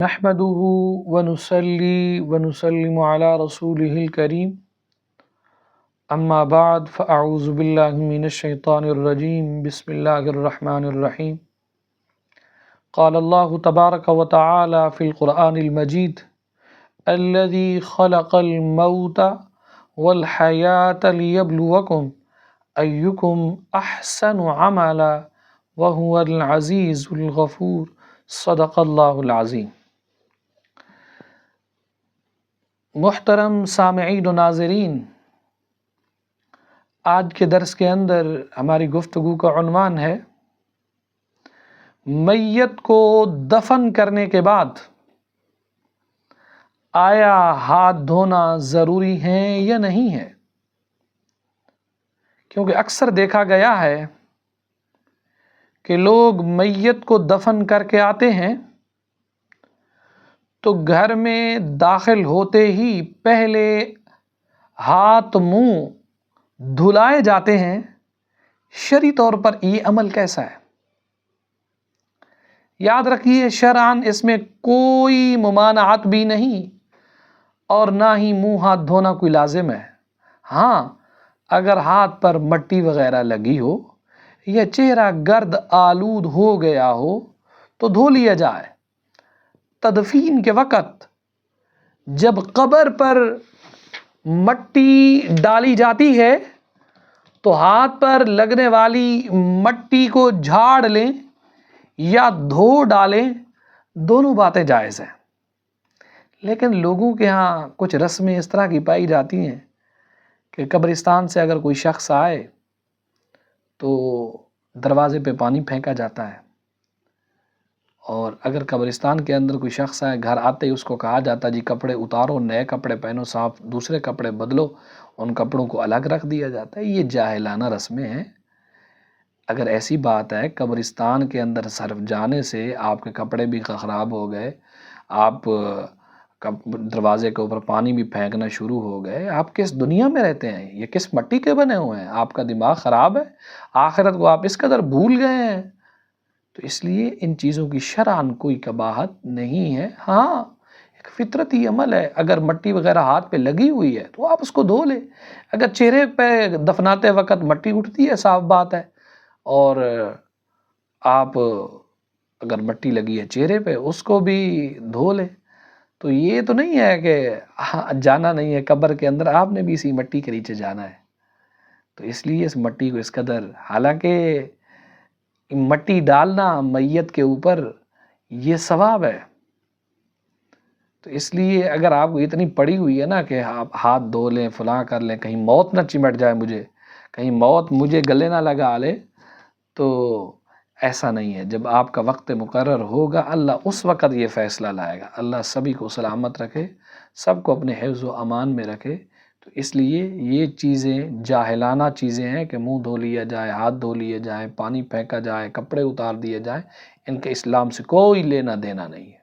نحمده ونصلي ونسلم على رسوله الكريم اما بعد فاعوذ بالله من الشيطان الرجيم بسم الله الرحمن الرحيم قال الله تبارك وتعالى في القرآن المجيد الذي خلق الموت والحياة ليبلوكم أيكم أحسن عملا وهو العزيز الغفور صدق اللہ العظیم۔ محترم سامعین و ناظرین، آج کے درس کے اندر ہماری گفتگو کا عنوان ہے میت کو دفن کرنے کے بعد آیا ہاتھ دھونا ضروری ہے یا نہیں ہے؟ کیونکہ اکثر دیکھا گیا ہے کہ لوگ میت کو دفن کر کے آتے ہیں تو گھر میں داخل ہوتے ہی پہلے ہاتھ منہ دھلائے جاتے ہیں۔ شرعی طور پر یہ عمل کیسا ہے؟ یاد رکھیے، شرعاً اس میں کوئی ممانعت بھی نہیں اور نہ ہی منہ ہاتھ دھونا کوئی لازم ہے۔ ہاں، اگر ہاتھ پر مٹی وغیرہ لگی ہو یا چہرہ گرد آلود ہو گیا ہو تو دھو لیا جائے۔ تدفین کے وقت جب قبر پر مٹی ڈالی جاتی ہے تو ہاتھ پر لگنے والی مٹی کو جھاڑ لیں یا دھو ڈالیں، دونوں باتیں جائز ہیں۔ لیکن لوگوں کے ہاں کچھ رسمیں اس طرح کی پائی جاتی ہیں کہ قبرستان سے اگر کوئی شخص آئے تو دروازے پہ پانی پھینکا جاتا ہے، اور اگر قبرستان کے اندر کوئی شخص آئے، گھر آتے ہی اس کو کہا جاتا ہے جی کپڑے اتارو، نئے کپڑے پہنو، صاف دوسرے کپڑے بدلو، ان کپڑوں کو الگ رکھ دیا جاتا ہے۔ یہ جاہلانہ رسمیں ہیں۔ اگر ایسی بات ہے قبرستان کے اندر صرف جانے سے آپ کے کپڑے بھی خراب ہو گئے، آپ دروازے کے اوپر پانی بھی پھینکنا شروع ہو گئے، آپ کس دنیا میں رہتے ہیں؟ یہ کس مٹی کے بنے ہوئے ہیں؟ آپ کا دماغ خراب ہے؟ آخرت کو آپ اس قدر بھول گئے ہیں؟ تو اس لیے ان چیزوں کی شرعاً کوئی قباحت نہیں ہے۔ ہاں، ایک فطرتی عمل ہے، اگر مٹی وغیرہ ہاتھ پہ لگی ہوئی ہے تو آپ اس کو دھو لیں۔ اگر چہرے پہ دفناتے وقت مٹی اٹھتی ہے، صاف بات ہے، اور آپ اگر مٹی لگی ہے چہرے پہ اس کو بھی دھو لیں۔ تو یہ تو نہیں ہے کہ جانا نہیں ہے قبر کے اندر، آپ نے بھی اسی مٹی کے نیچے جانا ہے۔ تو اس لیے اس مٹی کو اس قدر، حالانکہ مٹی ڈالنا میت کے اوپر یہ ثواب ہے، تو اس لیے اگر آپ کو اتنی پڑی ہوئی ہے نا کہ آپ ہاتھ دھو لیں، فلاں کر لیں، کہیں موت نہ چمٹ جائے مجھے، کہیں موت مجھے گلے نہ لگا لے، تو ایسا نہیں ہے۔ جب آپ کا وقت مقرر ہوگا اللہ اس وقت یہ فیصلہ لائے گا۔ اللہ سبھی کو سلامت رکھے، سب کو اپنے حفظ و امان میں رکھے۔ تو اس لیے یہ چیزیں جاہلانہ چیزیں ہیں کہ منہ دھو لیا جائے، ہاتھ دھو لیے جائیں، پانی پھینکا جائے، کپڑے اتار دیے جائیں، ان کے اسلام سے کوئی لینا دینا نہیں ہے۔